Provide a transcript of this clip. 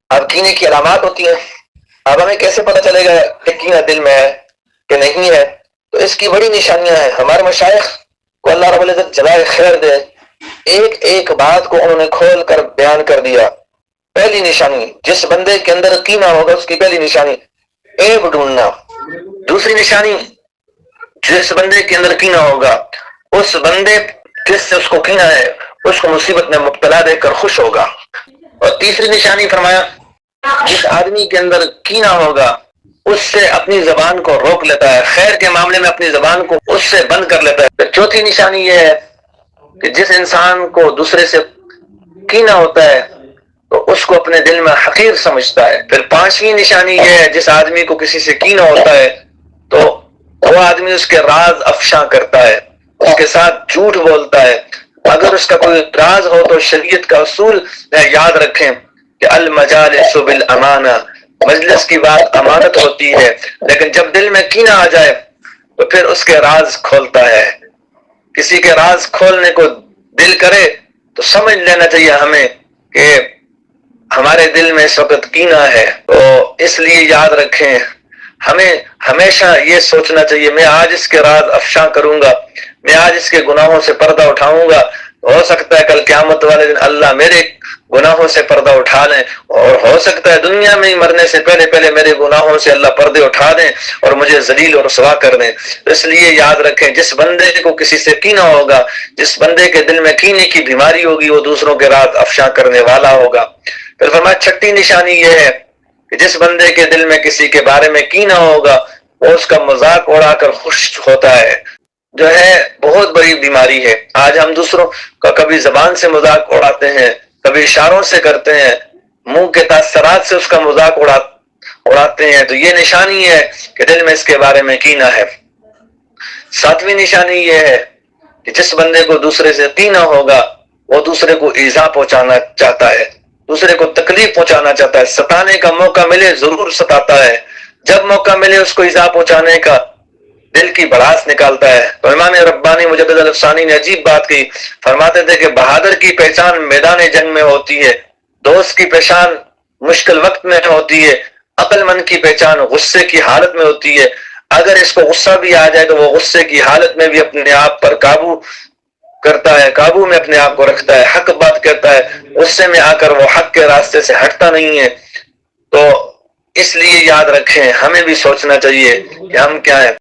اب کینے کی علامات ہوتی ہیں. اب ہمیں کیسے پتہ چلے گا کہ کینہ دل میں ہے کہ نہیں ہے؟ تو اس کی بڑی نشانیاں ہیں. ہمارے مشائخ کو اللہ رب العزت جزائے خیر دے، ایک ایک بات کو انہوں نے کھول کر بیان کر دیا. پہلی نشانی، جس بندے کے اندر کینہ ہوگا اس کی پہلی نشانی عیب ڈھونڈنا. دوسری نشانی، جس بندے کے اندر کینہ ہوگا اس بندے جس سے اس کو کینہ ہے اس کو مصیبت میں مبتلا دیکھ کر خوش ہوگا. اور تیسری نشانی فرمایا، جس آدمی کے اندر کینہ ہوگا اس سے اپنی زبان کو روک لیتا ہے، خیر کے معاملے میں اپنی زبان کو اس سے بند کر لیتا ہے. چوتھی نشانی یہ ہے کہ جس انسان کو دوسرے سے کینہ ہوتا ہے تو اس کو اپنے دل میں حقیر سمجھتا ہے. پھر پانچویں نشانی یہ ہے، جس آدمی کو کسی سے کینہ ہوتا ہے تو وہ آدمی اس کے راز افشاں کرتا ہے، اس کے ساتھ جھوٹ بولتا ہے. اگر اس کا کوئی راز ہو تو شریعت کا اصول یاد رکھیں کہ المجالس بالامانہ، مجلس کی بات امانت ہوتی ہے، لیکن جب دل میں کینہ آ جائے تو پھر اس کے راز کھولتا ہے. کسی کے راز کھولنے کو دل کرے تو سمجھ لینا چاہیے ہمیں کہ ہمارے دل میں اس وقت کینہ ہے. تو اس لیے یاد رکھیں، ہمیں ہمیشہ یہ سوچنا چاہیے میں آج اس کے راز افشاں کروں گا، میں آج اس کے گناہوں سے پردہ اٹھاؤں گا. ہو سکتا ہے کل قیامت والے دن اللہ میرے گناہوں سے پردہ اٹھا لیں، اور ہو سکتا ہے دنیا میں ہی مرنے سے پہلے پہلے میرے گناہوں سے اللہ پردے اٹھا دیں اور مجھے ذلیل اور رسوا کر دیں. اس لیے یاد رکھیں، جس بندے کو کسی سے کینہ ہوگا، جس بندے کے دل میں کینے کی بیماری ہوگی، وہ دوسروں کے راز افشاں کرنے والا ہوگا. پھر فرمایا چھٹی نشانی یہ ہے کہ جس بندے کے دل میں کسی کے بارے میں کینہ ہوگا وہ اس کا مذاق اڑا کر خوش ہوتا ہے، جو ہے بہت بڑی بیماری ہے. آج ہم دوسروں کا کبھی زبان سے مذاق اڑاتے ہیں، کبھی اشاروں سے کرتے ہیں، منہ کے تاثرات سے اس کا مذاق اڑاتے ہیں. تو یہ نشانی ہے کہ دل میں اس کے بارے میں کینہ ہے. ساتویں نشانی یہ ہے کہ جس بندے کو دوسرے سے کینہ ہوگا وہ دوسرے کو ایذا پہنچانا چاہتا ہے، دوسرے کو تکلیف پہنچانا چاہتا ہے، ستانے کا موقع ملے ضرور ستاتا ہے. جب موقع ملے اس کو ایذا پہنچانے کا دل کی بڑاس نکالتا ہے. تو امام ربانی مجدد الافسانی نے عجیب بات کی، فرماتے تھے کہ بہادر کی پہچان میدان جنگ میں ہوتی ہے، دوست کی پہچان مشکل وقت میں ہوتی ہے، عقل مند کی پہچان غصے کی حالت میں ہوتی ہے. اگر اس کو غصہ بھی آ جائے تو وہ غصے کی حالت میں بھی اپنے آپ پر قابو کرتا ہے، قابو میں اپنے آپ کو رکھتا ہے، حق بات کہتا ہے، غصے میں آ کر وہ حق کے راستے سے ہٹتا نہیں ہے. تو اس لیے یاد رکھیں، ہمیں بھی سوچنا چاہیے کہ ہم کیا ہیں.